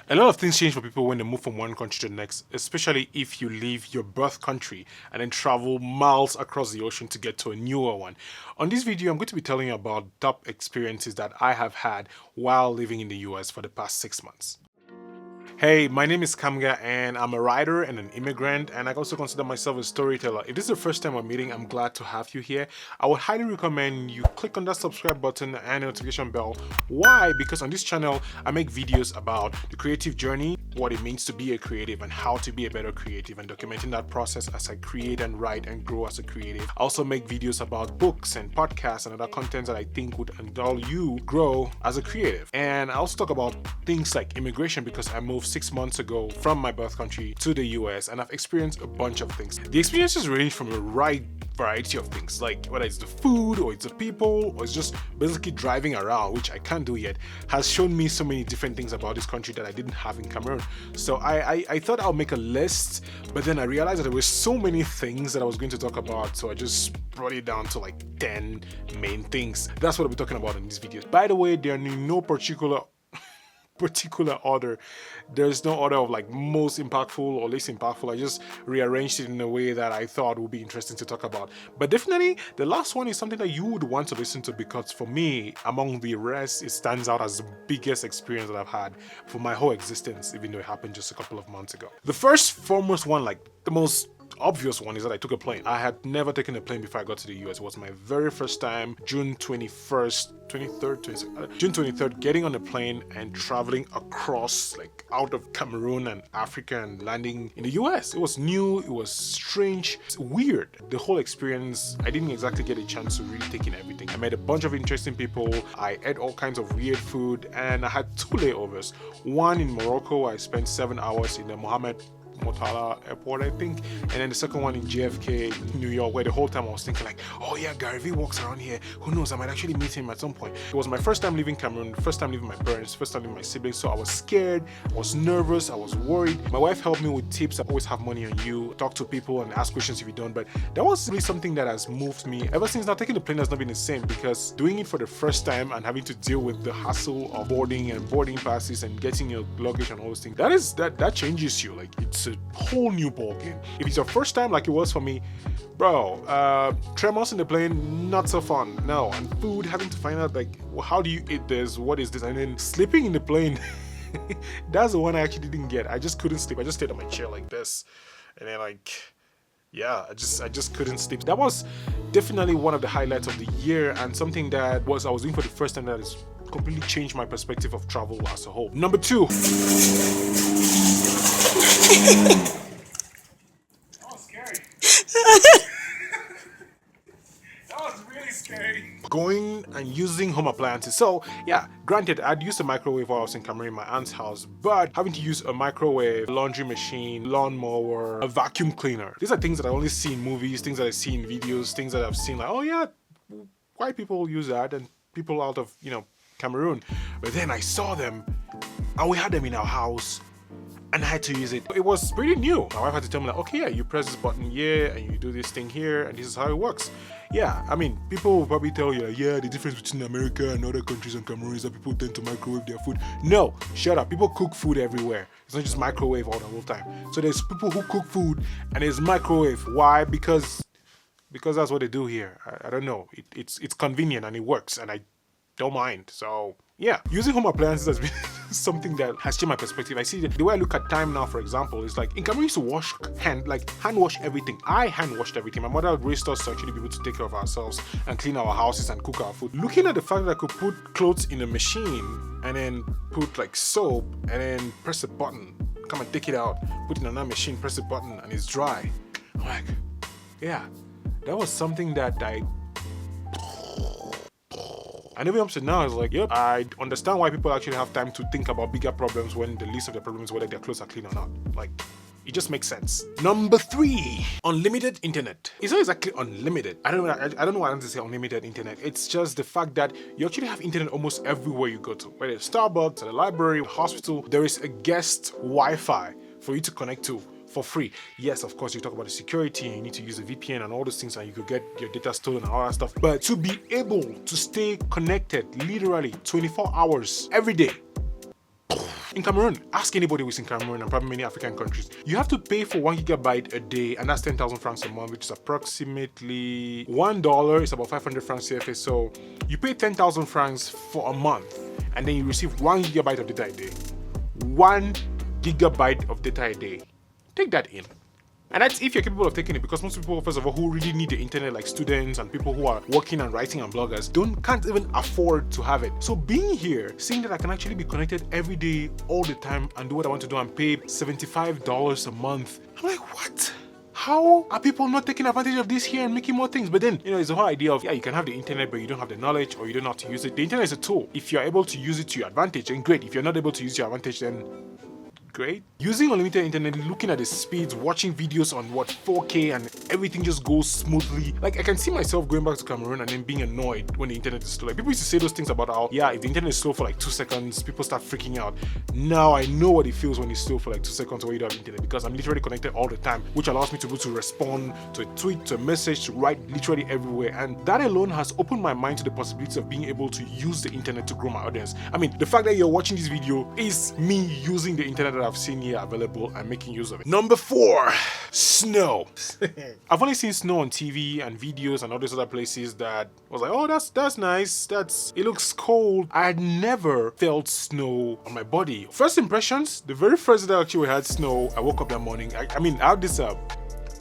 A lot of things change for people when they move from one country to the next, especially if you leave your birth country and then travel miles across the ocean to get to a newer one. On this video, I'm going to be telling you about top experiences that I have had while living in the US for the past 6 months. Hey, my name is Kamga and I'm a writer and an immigrant, and I also consider myself a storyteller. If this is the first time we're meeting, I'm glad to have you here. I would highly recommend you click on that subscribe button and the notification bell. Why? Because on this channel, I make videos about the creative journey, what it means to be a creative and how to be a better creative, and documenting that process as I create and write and grow as a creative. I also make videos about books and podcasts and other content that I think would enable you grow as a creative. And I also talk about things like immigration because I moved 6 months ago from my birth country to the US, and I've experienced a bunch of things. The experiences range from a wide variety of things, like whether it's the food or it's the people or it's just basically driving around, which I can't do yet, has shown me so many different things about this country that I didn't have in Cameroon. So I thought I'll make a list, but then I realized that there were so many things that I was going to talk about, so I just brought it down to like 10 main things. That's what I'll be talking about in this video. By the way, they're in no particular order. There's no order of like most impactful or least impactful. I just rearranged it in a way that I thought would be interesting to talk about. But definitely the last one is something that you would want to listen to, because for me, among the rest, it stands out as the biggest experience that I've had for my whole existence, even though it happened just a couple of months ago. The first foremost one, like the most obvious one, is that I took a plane. I had never taken a plane before I got to the US. It was my very first time, June 23rd, getting on a plane and traveling across, like out of Cameroon and Africa and landing in the US. It was new, it was strange, it's weird. The whole experience, I didn't exactly get a chance to really take in everything. I met a bunch of interesting people, I ate all kinds of weird food, and I had 2 layovers. One in Morocco, I spent 7 hours in the Mohammed Murtala airport, I think, and then the second one in JFK, New York, where the whole time I was thinking like, oh yeah, Gary Vee walks around here, who knows, I might actually meet him at some point. It was my first time leaving Cameroon, first time leaving my parents, first time leaving my siblings, so I was scared, I was nervous, I was worried. My wife helped me with tips. I always have money on you, talk to people and ask questions if you don't, but that was really something that has moved me ever since. Now, taking the plane has not been the same, because doing it for the first time and having to deal with the hassle of boarding and boarding passes and getting your luggage and all those things, that changes you. Like, it's a whole new ball game. If it's your first time, like it was for me, bro, tremors in the plane, not so fun. No. And food, having to find out like, how do you eat this, what is this, and then sleeping in the plane. That's the one I actually didn't get. I just couldn't sleep. I just stayed on my chair like this, and then like, yeah, I just couldn't sleep. That was definitely one of the highlights of the year, and something that I was doing for the first time that has completely changed my perspective of travel as a whole. Number 2. That was scary. That was really scary. Going and using home appliances. So yeah, granted, I'd used a microwave while I was in Cameroon in my aunt's house, but having to use a microwave, laundry machine, lawnmower, a vacuum cleaner, these are things that I only see in movies, things that I see in videos, things that I've seen like, oh yeah, white people use that, and people out of, Cameroon. But then I saw them, and we had them in our house, and I had to use it. It was pretty new. My wife had to tell me like, okay, yeah, you press this button here and you do this thing here, and this is how it works. Yeah, I mean, people will probably tell you like, yeah, the difference between America and other countries and Cameroon is that people tend to microwave their food. No, shut up. People cook food everywhere. It's not just microwave all the whole time. So there's people who cook food and there's microwave. Why? Because that's what they do here. I don't know. It's convenient and it works, and I don't mind. So yeah, using home appliances has been something that has changed my perspective. I see the way I look at time now, for example, is like in Cameroon, we used to hand wash everything. I hand washed everything. My mother raised us to actually be able to take care of ourselves and clean our houses and cook our food. Looking at the fact that I could put clothes in a machine and then put like soap and then press a button, come and take it out, put it in another machine, press a button, and it's dry. I'm like, yeah, that was something that and even up to now, it's like, yep, I understand why people actually have time to think about bigger problems when the least of their problems is whether their clothes are clean or not. Like, it just makes sense. Number 3, unlimited internet. It's not exactly unlimited. I don't know why I want to say unlimited internet. It's just the fact that you actually have internet almost everywhere you go to. Whether it's Starbucks, at a library, a hospital, there is a guest Wi-Fi for you to connect to for free. Yes, of course, you talk about the security and you need to use a VPN and all those things, and you could get your data stolen and all that stuff. But to be able to stay connected literally 24 hours every day, In Cameroon, ask anybody who's in Cameroon and probably many African countries, you have to pay for 1 gigabyte a day, and that's 10,000 francs a month, which is approximately $1. It's about 500 francs CFA. So you pay 10,000 francs for a month, and then you receive 1 gigabyte of data a day. 1 gigabyte of data a day. Take that in. And that's if you're capable of taking it, because most people, first of all, who really need the internet, like students and people who are working and writing and bloggers, can't even afford to have it. So being here, seeing that I can actually be connected every day, all the time, and do what I want to do and pay $75 a month, I'm like, what? How are people not taking advantage of this here and making more things? But then, it's the whole idea of, yeah, you can have the internet, but you don't have the knowledge or you don't know how to use it. The internet is a tool. If you're able to use it to your advantage, then great. If you're not able to use your advantage, then great. Using unlimited internet, looking at the speeds, watching videos on 4K, and everything just goes smoothly. Like, I can see myself going back to Cameroon and then being annoyed when the internet is slow. Like, people used to say those things about how, yeah, if the internet is slow for like 2 seconds, people start freaking out. Now I know what it feels when it's slow for like 2 seconds when you don't have internet, because I'm literally connected all the time, which allows me to be able to respond to a tweet, to a message, to write literally everywhere. And that alone has opened my mind to the possibility of being able to use the internet to grow my audience. I mean, the fact that you're watching this video is me using the internet that I've seen here available and making use of it. Number 4, snow. I've only seen snow on TV and videos and all these other places that was like, oh, that's nice. It looks cold. I had never felt snow on my body. First impressions, the very first day actually we had snow, I woke up that morning. I had this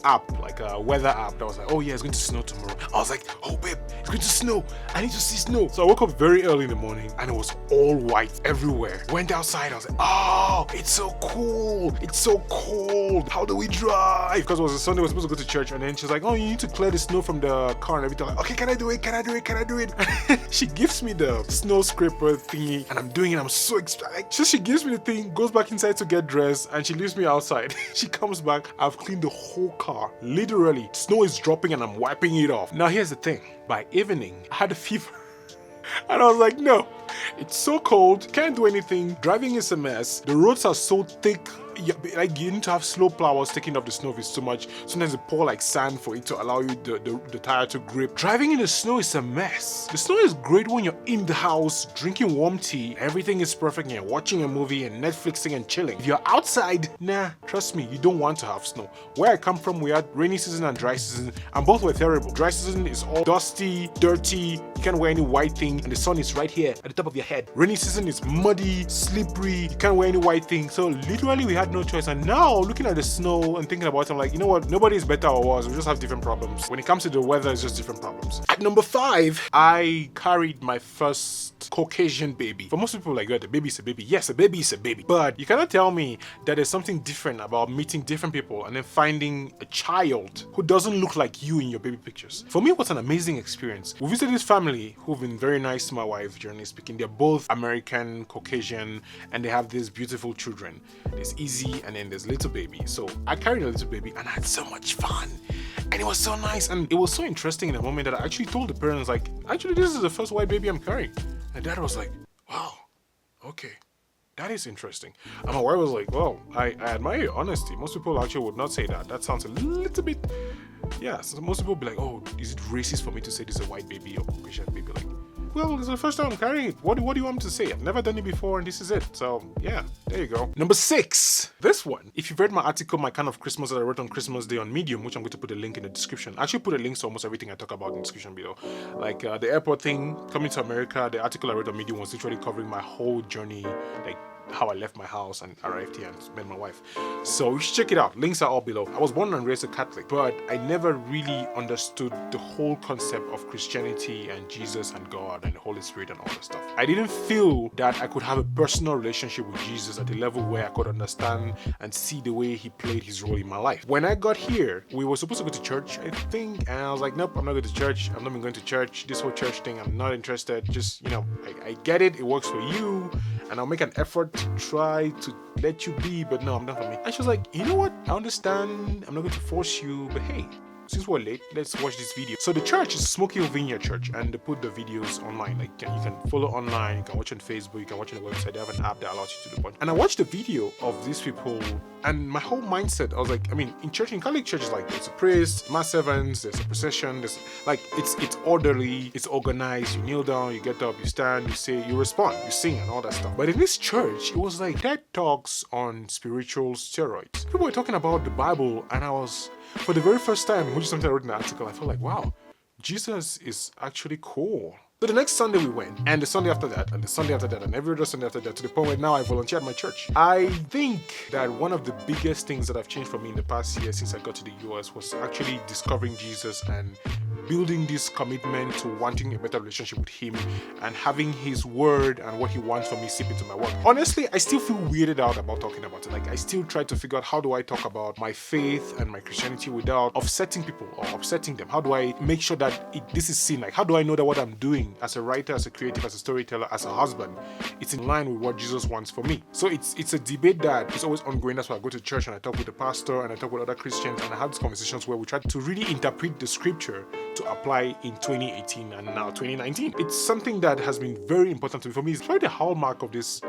app, like a weather app that was like, oh yeah, it's going to snow tomorrow. I was like, oh babe, it's going to snow. I need to see snow. So I woke up very early in the morning and it was all white everywhere. Went outside, I was like, oh, it's so cool. It's so cold. How do we drive? Because it was a Sunday, we were supposed to go to church, and then she's like, oh, you need to clear the snow from the car and everything. I'm like, okay, can I do it? She gives me the snow scraper thingy and I'm doing it. I'm so excited. So she gives me the thing, goes back inside to get dressed, and she leaves me outside. She comes back, I've cleaned the whole car. Literally, snow is dropping and I'm wiping it off. Now here's the thing, by evening I had a fever and I was like, no, it's so cold, can't do anything, driving is a mess, the roads are so thick. Like, you need to have slow plowers taking off the snow if it's too much. Sometimes they pour like sand for it to allow you the tire to grip. Driving in the snow is a mess. The snow is great when you're in the house drinking warm tea, everything is perfect, and you're watching a movie and Netflixing and chilling. If you're outside, nah, trust me, you don't want to have snow. Where I come from, we had rainy season and dry season, and both were terrible. Dry season is all dusty, dirty, you can't wear any white thing, and the sun is right here at the top of your head. Rainy season is muddy, slippery, you can't wear any white thing. So literally we had no choice. And now looking at the snow and thinking about it, I'm like, you know what, nobody is better or worse, we just have different problems. When it comes to the weather, it's just different problems. At number 5, I carried my first Caucasian baby. For most people, like, a baby's a baby. Yes, a baby is a baby, but you cannot tell me that there's something different about meeting different people and then finding a child who doesn't look like you in your baby pictures. For me, it was an amazing experience. We visited this family who've been very nice to my wife, generally speaking. They're both American, Caucasian, and they have these beautiful children. There's Izzy and then there's little baby. So I carried a little baby and I had so much fun. And it was so nice, and it was so interesting in a moment that I actually told the parents, like, actually this is the first white baby I'm carrying. And dad was like, wow, okay, that is interesting. And my wife was like, well, I admire your honesty. Most people actually would not say that. That sounds a little bit, yeah, so most people would be like, oh, is it racist for me to say this is a white baby or Caucasian baby? Like, well, it's the first time I'm carrying it. What do you want me to say? I've never done it before and this is it. So yeah, there you go. Number 6, this one. If you've read my article, my kind of Christmas that I wrote on Christmas Day on Medium, which I'm going to put a link in the description. I actually put a link to almost everything I talk about in the description below. Like the airport thing, coming to America, the article I wrote on Medium was literally covering my whole journey, like how I left my house and arrived here and met my wife. So you should check it out. Links are all below. I was born and raised a Catholic, but I never really understood the whole concept of Christianity and Jesus and God and the Holy Spirit and all that stuff. I didn't feel that I could have a personal relationship with Jesus at the level where I could understand and see the way he played his role in my life. When I got here, we were supposed to go to church, I think, and I was like, nope, I'm not going to church. I'm not even going to church. This whole church thing, I'm not interested. Just, I get it. It works for you, and I'll make an effort to try to let you be, but no, I'm not for me. And she was like, you know what? I understand. I'm not going to force you, but hey, since we're late, let's watch this video. So the church is Smoky Hill Vineyard Church, and they put the videos online. Like, you can follow online, you can watch on Facebook, you can watch on the website. They have an app that allows you to do a bunch. And I watched the video of these people And my whole mindset, I was like, I mean, in Catholic church, like there's a priest, mass servants, there's a procession, there's like it's orderly, it's organized. You kneel down, you get up, you stand, you say, you respond, you sing, and all that stuff. But in this church, it was like TED Talks on spiritual steroids. People were talking about the Bible, and I was, for the very first time, which is something I wrote in the article, I felt like, wow, Jesus is actually cool. So the next Sunday we went, and the Sunday after that, and the Sunday after that, and every other Sunday after that, to the point where now I volunteer at my church. I think that one of the biggest things that have changed for me in the past year since I got to the US was actually discovering Jesus and building this commitment to wanting a better relationship with him and having his word and what he wants from me seep into my work. Honestly, I still feel weirded out about talking about it. Like, I still try to figure out how do I talk about my faith and my Christianity without upsetting people or upsetting them. How do I make sure that this is seen? Like, how do I know that what I'm doing as a writer, as a creative, as a storyteller, as a husband, it's in line with what Jesus wants for me? So it's a debate that is always ongoing. That's why I go to church and I talk with the pastor and I talk with other Christians, and I have these conversations where we try to really interpret the scripture to apply in 2018 and now 2019. It's something that has been very important to me. For me, it's probably the hallmark of this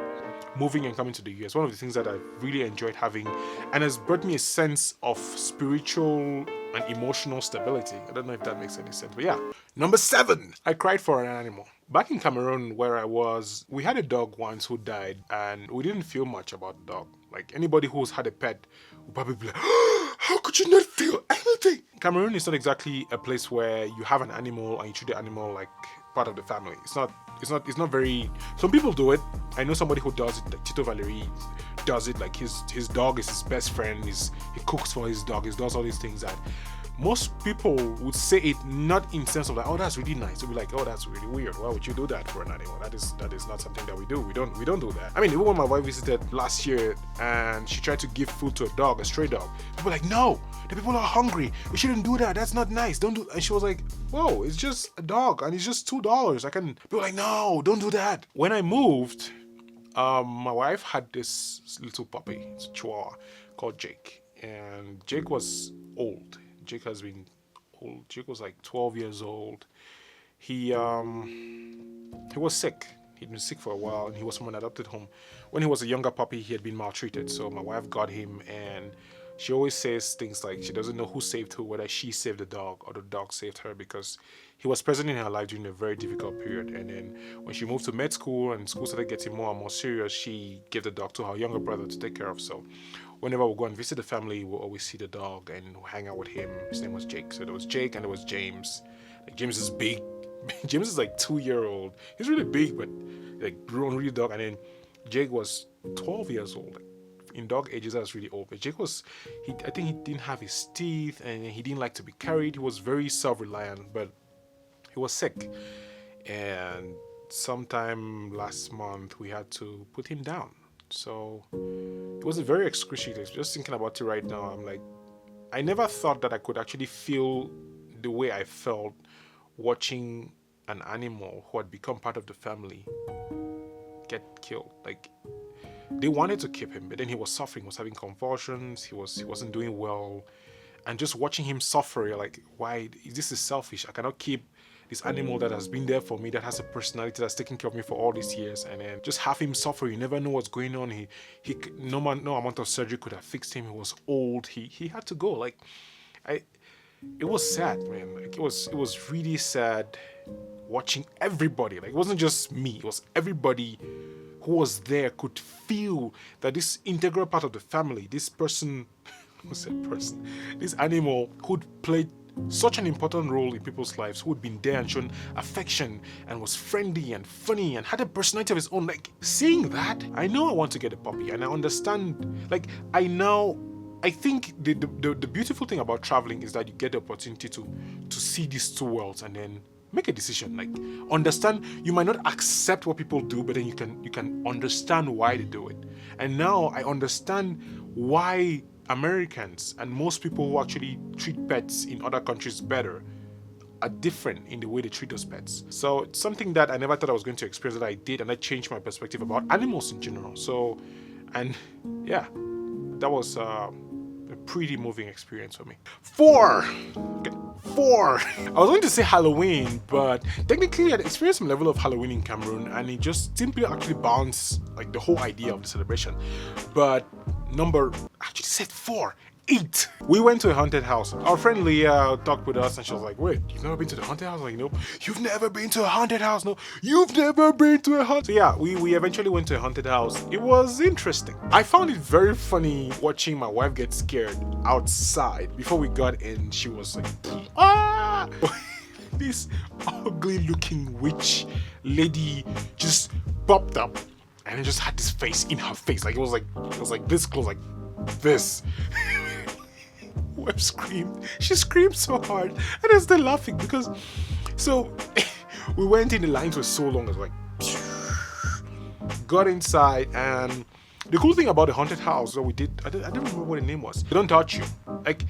moving and coming to the US. One of the things that I've really enjoyed having and has brought me a sense of spiritual and emotional stability. I don't know if that makes any sense, but yeah. Number 7, I cried for an animal. Back in Cameroon, where I was, we had a dog once who died, and we didn't feel much about the dog. Like, anybody who's had a pet would probably be like, how could you not feel anything? Cameroon is not exactly a place where you have an animal and you treat the animal like part of the family. It's not very. Some people do it. I know somebody who does it. Like Tito Valerie does it. Like his dog is his best friend. He cooks for his dog. He does all these things that most people would say it not in sense of like, oh, that's really nice. They'll be like, oh, that's really weird. Why would you do that for an animal? That is not something that we do. We don't do that. I mean, even when my wife visited last year and she tried to give food to a dog, a stray dog, people were like, no, the people are hungry. You shouldn't do that. That's not nice. Don't do. And she was like, whoa, it's just a dog and it's just $2. People were like, no, don't do that. When I moved, my wife had this little puppy, it's a Chihuahua called Jake, and Jake was old. Jake has been old. Jake was like 12 years old. He was sick. He'd been sick for a while, and he was from an adopted home. When he was a younger puppy, he had been maltreated. So my wife got him, and she always says things like she doesn't know who saved who, whether she saved the dog or the dog saved her, because he was present in her life during a very difficult period. And then when she moved to med school and school started getting more and more serious, she gave the dog to her younger brother to take care of. So whenever we go and visit the family, we'll always see the dog and we'll hang out with him. His name was Jake. So there was Jake and there was James. Like, James is big. James is like 2-year-old. He's really big, but like grown really dog. And then Jake was 12 years old. Like, in dog ages, that's really old. But Jake was, I think he didn't have his teeth and he didn't like to be carried. He was very self-reliant, but he was sick. And sometime last month, we had to put him down. So it was very excruciating. Just thinking about it right now, I'm like, I never thought that I could actually feel the way I felt watching an animal who had become part of the family get killed. Like, they wanted to keep him, but then he was suffering, was having convulsions, he wasn't doing well. And just watching him suffer, you're like, why? This is selfish. I cannot keep this animal that has been there for me, that has a personality, that's taken care of me for all these years, and then just have him suffer. You never know what's going on. He no amount of surgery could have fixed him. He was old. He had to go. Like, it was sad, man. Like, it was really sad watching everybody. Like, it wasn't just me. It was everybody who was there could feel that this integral part of the family, this person, this animal could play such an important role in people's lives, who had been there and shown affection and was friendly and funny and had a personality of his own. Like, seeing that, I know I want to get a puppy, and I understand. Like, I think the beautiful thing about traveling is that you get the opportunity to see these two worlds and then make a decision. Like, understand. You might not accept what people do, but then you can understand why they do it. And now I understand why Americans and most people who actually treat pets in other countries better are different in the way they treat those pets. So it's something that I never thought I was going to experience, that I did, and that changed my perspective about animals in general. So, and yeah, that was a pretty moving experience for me. 4. I was going to say Halloween, but technically I experienced some level of Halloween in Cameroon, and it just simply actually bounced like the whole idea of the celebration. But actually said 4. 8. We went to a haunted house. Our friend Leah talked with us and she was like, wait, you've never been to the haunted house? Like, no. You've never been to a haunted house? No. You've never been to a haunted. So yeah, we eventually went to a haunted house. It was interesting. I found it very funny watching my wife get scared outside. Before we got in, she was like, ah! This ugly looking witch lady just popped up and it just had this face in her face. Like it was like this close, like this. Web screamed. She screamed so hard, and I was still laughing because. So we went in. The lines were so long. It was like got inside, and the cool thing about the haunted house that we did, I don't remember what the name was. They don't touch you. Like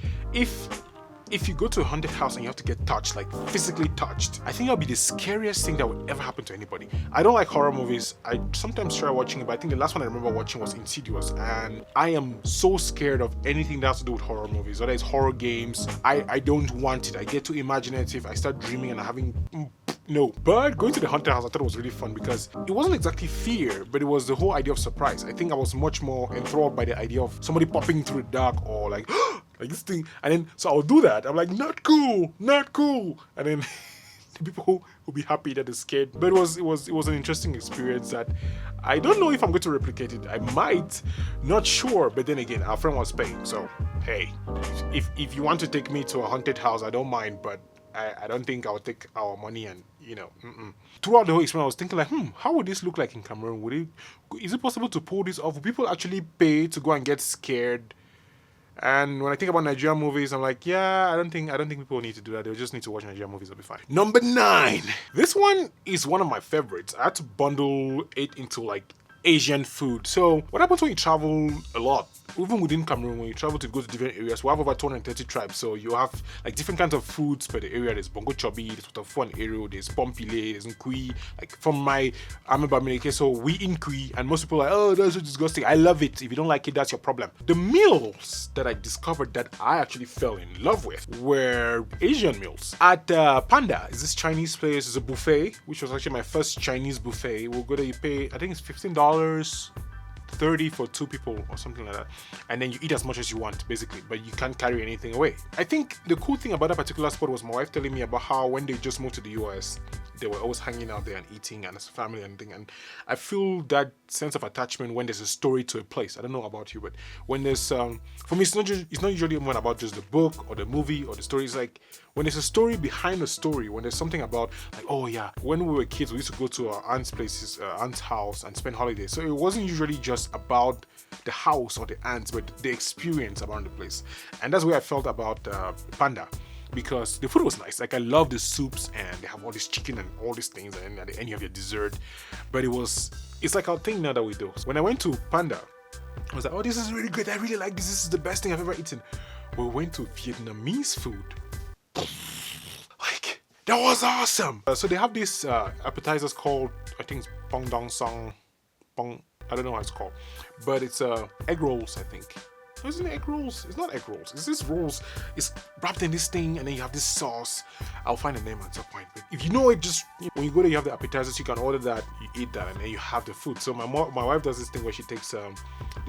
if you go to a haunted house and you have to get touched, like physically touched, I think that'll be the scariest thing that would ever happen to anybody. I don't like horror movies. I sometimes try watching it, but I think the last one I remember watching was Insidious, and I am so scared of anything that has to do with horror movies, whether it's horror games. I don't want it. I get too imaginative. I start dreaming and having no. But going to the haunted house, I thought it was really fun because it wasn't exactly fear, but it was the whole idea of surprise. I think I was much more enthralled by the idea of somebody popping through the dark or like like this thing, and then so I'll do that. I'm like, not cool, and then the people will be happy that they're scared. But it was an interesting experience that I don't know if I'm going to replicate it. I might, not sure. But then again, our friend was paying, so hey, if you want to take me to a haunted house, I don't mind. But I don't think I'll take our money and Throughout the whole experience, I was thinking like, how would this look like in Cameroon? Is it possible to pull this off? Would people actually pay to go and get scared? And when I think about Nigerian movies, I'm like, yeah, I don't think people need to do that. They'll just need to watch Nigerian movies, they'll be fine. Number 9. This one is one of my favorites. I had to bundle it into like Asian food. So what happens when you travel a lot? Even within Cameroon, when you travel to go to different areas, we have over 230 tribes. So you have like different kinds of foods per the area. There's bongo chobi, there's Wotafo and Ero, there's pompile, there's nkui. Like from my Ameba, so we in nkui, and most people are like, oh, that's so disgusting. I love it. If you don't like it, that's your problem. The meals that I discovered that I actually fell in love with were Asian meals. At Panda, is this Chinese place? It's a buffet, which was actually my first Chinese buffet. We'll go there, you pay, I think it's $15. 30 for 2 people or something like that, and then you eat as much as you want basically, but you can't carry anything away. I think the cool thing about that particular spot was my wife telling me about how when they just moved to the US, they were always hanging out there and eating and as a family and thing, and I feel that sense of attachment when there's a story to a place. I don't know about you, but when there's for me it's not usually even about just the book or the movie or the story. It's like when there's a story behind a story, when there's something about like, oh yeah, when we were kids we used to go to our aunt's house and spend holidays. So it wasn't usually just about the house or the aunts, but the experience around the place. And that's what I felt about Panda, because the food was nice. Like I love the soups, and they have all this chicken and all these things, and at the end you have your dessert. But it's like our thing now that we do. When I went to Panda, I was like, oh, this is really good. I really like this. This is the best thing I've ever eaten. We went to Vietnamese food. Like, that was awesome. So they have these appetizers called, I think it's Bong Dong Song. I don't know what it's called, but it's egg rolls, I think. Isn't it egg rolls? It's not egg rolls. It's this rolls. It's wrapped in this thing, and then you have this sauce. I'll find the name at some point. But if you know it, just when you go there, you have the appetizers. You can order that, you eat that, and then you have the food. So my wife does this thing where she takes the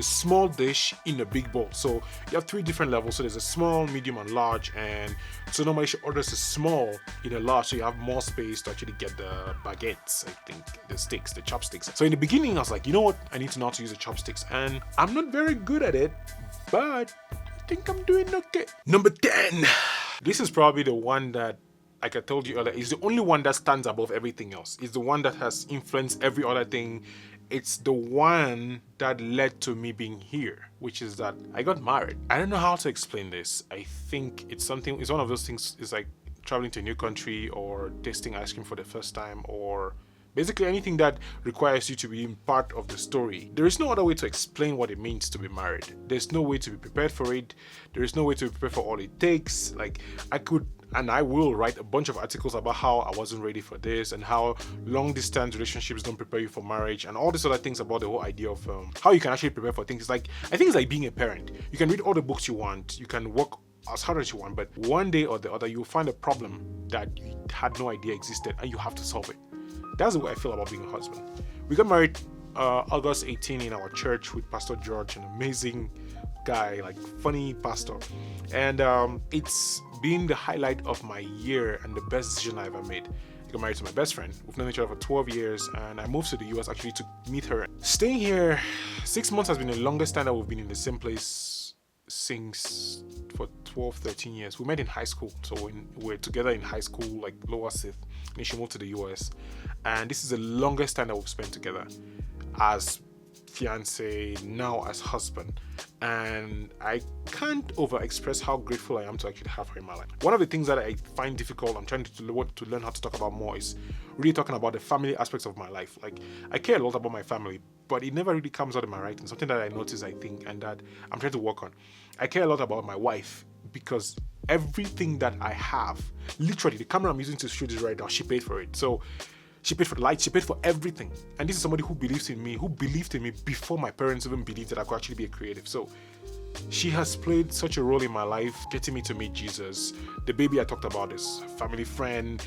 small dish in a big bowl. So you have 3 different levels. So there's a small, medium, and large. And so normally she orders a small in a large, so you have more space to actually get the baguettes. I think the sticks, the chopsticks. So in the beginning, I was like, you know what? I need to know how to use the chopsticks, and I'm not very good at it. But I think I'm doing okay. Number 10. This is probably the one that, like I told you earlier, is the only one that stands above everything else. It's the one that has influenced every other thing. It's the one that led to me being here, which is that I got married. I don't know how to explain this. I think it's one of those things. It's like traveling to a new country or tasting ice cream for the first time, or basically anything that requires you to be part of the story. There is no other way to explain what it means to be married. There's no way to be prepared for it. There is no way to be prepared for all it takes. Like I could and I will write a bunch of articles about how I wasn't ready for this, and how long distance relationships don't prepare you for marriage, and all these other things about the whole idea of how you can actually prepare for things. I think it's like being a parent. You can read all the books you want, you can work as hard as you want, but one day or the other you'll find a problem that you had no idea existed and you have to solve it. That's the way I feel about being a husband. We got married August 18 in our church with Pastor George, an amazing guy, like funny pastor. And it's been the highlight of my year and the best decision I ever made. I got married to my best friend. We've known each other for 12 years, and I moved to the US actually to meet her. Staying here 6 months has been the longest time that we've been in the same place since for 12, 13 years. We met in high school, so we're together in high school, like lower Sith. And then she moved to the US, and this is the longest time that we've spent together as fiance, now as husband. And I can't over express how grateful I am to actually have her in my life. One of the things that I find difficult, I'm trying to learn how to talk about more, is really talking about the family aspects of my life. Like, I care a lot about my family, but it never really comes out of my writing. Something that I notice, I think, and that I'm trying to work on. I care a lot about my wife because everything that I have, literally the camera I'm using to shoot this right now, she paid for it. So she paid for the lights, she paid for everything. And this is somebody who believes in me, who believed in me before my parents even believed that I could actually be a creative. So she has played such a role in my life, getting me to meet Jesus. The baby I talked about is a family friend,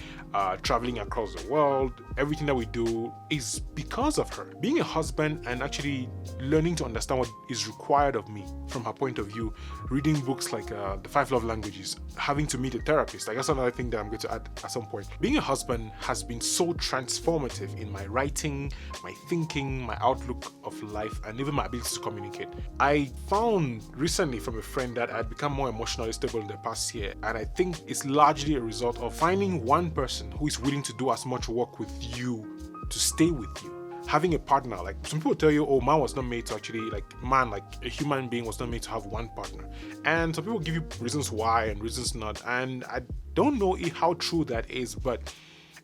traveling across the world. Everything that we do is because of her. Being a husband and actually learning to understand what is required of me from her point of view, reading books like The 5 Love Languages, having to meet a therapist. Like, that's another thing that I'm going to add at some point. Being a husband has been so transformative in my writing, my thinking, my outlook of life, and even my ability to communicate. I found recently from a friend that I had become more emotionally stable in the past year, and I think it's largely a result of finding one person who is willing to do as much work with you to stay with you. Having a partner, like some people tell you, oh, man was not made to actually, like a human being was not made to have one partner. And some people give you reasons why and reasons not. And I don't know how true that is, but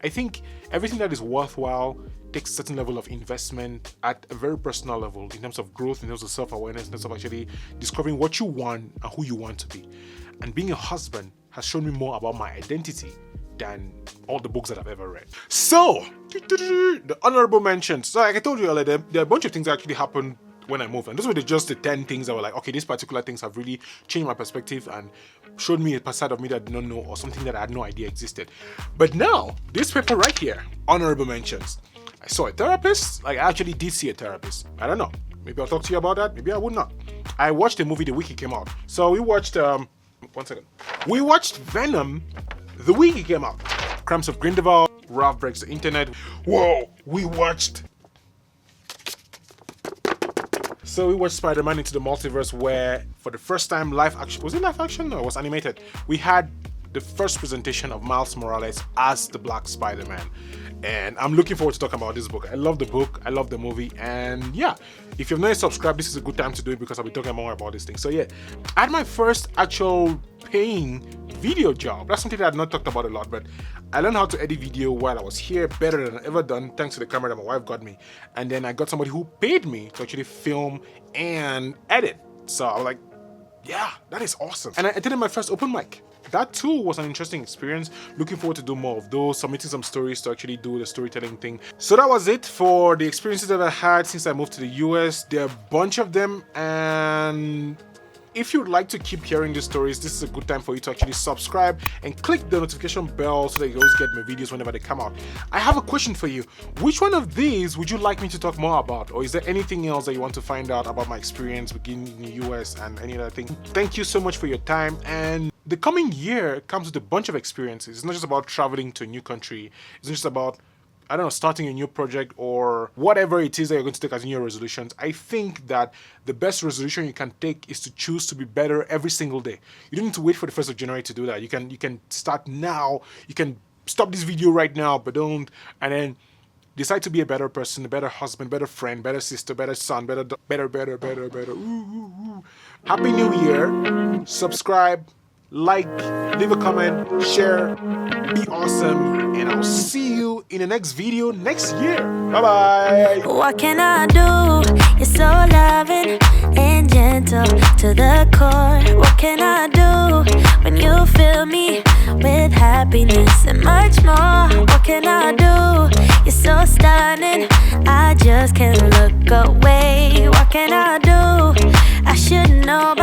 I think everything that is worthwhile takes a certain level of investment at a very personal level, in terms of growth, in terms of self-awareness, in terms of actually discovering what you want and who you want to be. And being a husband has shown me more about my identity than all the books that I've ever read. So, the honorable mentions. So, like I told you earlier, there are a bunch of things that actually happened when I moved, and those were just the 10 things that were like, okay, these particular things have really changed my perspective and showed me a side of me that I did not know, or something that I had no idea existed. But now, this paper right here, honorable mentions. I saw a therapist. Like, I actually did see a therapist. I don't know. Maybe I'll talk to you about that. Maybe I would not. I watched a movie the week it came out. So we watched, one second. We watched Venom the week it came out. Crimes of Grindelwald, Ralph Breaks the Internet. Whoa, we watched Spider-Man Into the Multiverse, where for the first time live action, was it live action? No, it was animated. We had the first presentation of Miles Morales as the Black Spider-Man. And I'm looking forward to talking about this book. I love the book, I love the movie, and yeah, if you've not yet subscribed, this is a good time to do it because I'll be talking more about this thing. So yeah, I had my first actual paying video job. That's something that I've not talked about a lot, but I learned how to edit video while I was here better than I've ever done, thanks to the camera that my wife got me. And then I got somebody who paid me to actually film and edit. So I was like, yeah, that is awesome. And I attended my first open mic. That too was an interesting experience. Looking forward to do more of those, submitting some stories to actually do the storytelling thing. So that was it for the experiences that I had since I moved to the US. There are a bunch of them, and if you'd like to keep hearing these stories, this is a good time for you to actually subscribe and click the notification bell so that you always get my videos whenever they come out. I have a question for you. Which one of these would you like me to talk more about? Or is there anything else that you want to find out about my experience beginning in the US and any other thing? Thank you so much for your time, and the coming year comes with a bunch of experiences. It's not just about traveling to a new country. It's not just about, I don't know, starting a new project or whatever it is that you're going to take as new resolutions. I think that the best resolution you can take is to choose to be better every single day. You don't need to wait for the 1st of January to do that. You can start now. You can stop this video right now, but don't, and then decide to be a better person, a better husband, better friend, better sister, better son, better. Ooh. Happy New Year. Subscribe, like, leave a comment, share, be awesome, and I'll see you in the next video next year. Bye-bye. What can I do? You're so loving and gentle to the core. What can I do when you fill me with happiness and much more? What can I do? You're so stunning, I just can't look away. What can I do? I should know,